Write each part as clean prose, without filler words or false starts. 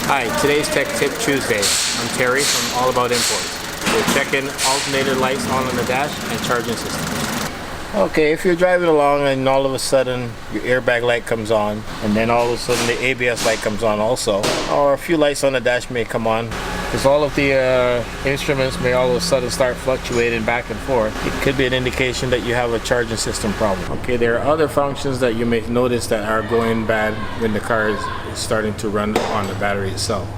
Hi, today's Tech Tip Tuesday. I'm Terry from All About Imports. We're checking alternator lights on the dash and charging system. Okay, if you're driving along and all of a sudden your airbag light comes on, and then all of a sudden the ABS light comes on also, or a few lights on the dash may come on, because all of the instruments may all of a sudden start fluctuating back and forth, it could be an indication that you have a charging system problem. Okay, there are other functions that you may notice that are going bad when the car is starting to run on the battery itself.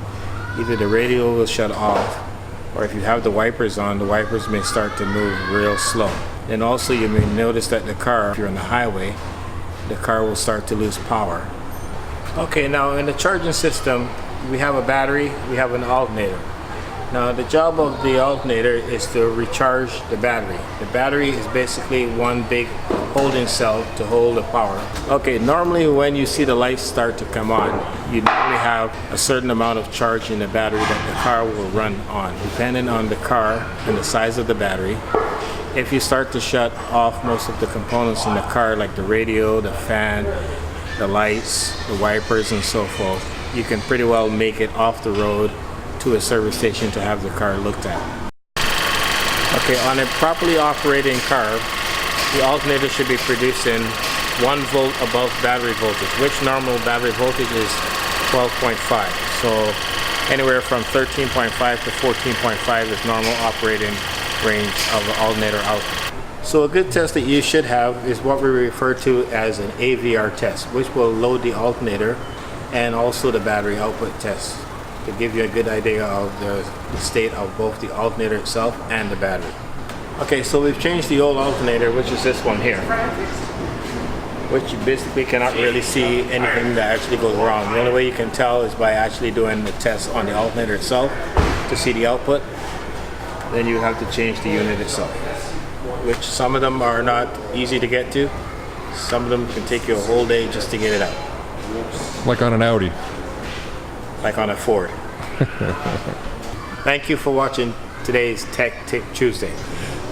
Either the radio will shut off, or if you have the wipers on, the wipers may start to move real slow. And also you may notice that the car, if you're on the highway, the car will start to lose power. Okay, now in the charging system, we have a battery, we have an alternator. Now the job of the alternator is to recharge the battery. The battery is basically one big holding cell to hold the power. Okay, normally when you see the lights start to come on, you normally have a certain amount of charge in the battery that the car will run on. Depending on the car and the size of the battery, if you start to shut off most of the components in the car, like the radio, the fan, the lights, the wipers and so forth, you can pretty well make it off the road to a service station to have the car looked at. Okay, on a properly operating car, the alternator should be producing 1 volt above battery voltage, which normal battery voltage is 12.5. So anywhere from 13.5 to 14.5 is normal operating range of the alternator output. So a good test that you should have is what we refer to as an AVR test, which will load the alternator and also the battery output test to give you a good idea of the state of both the alternator itself and the battery. Okay, so we've changed the old alternator, which is this one here, which you basically cannot really see anything that actually goes wrong. The only way you can tell is by actually doing the test on the alternator itself to see the output. Then you have to change the unit itself, which some of them are not easy to get to. Some of them can take you a whole day just to get it out. Like on an Audi. Like on a Ford. Thank you for watching today's Tech Tip Tuesday.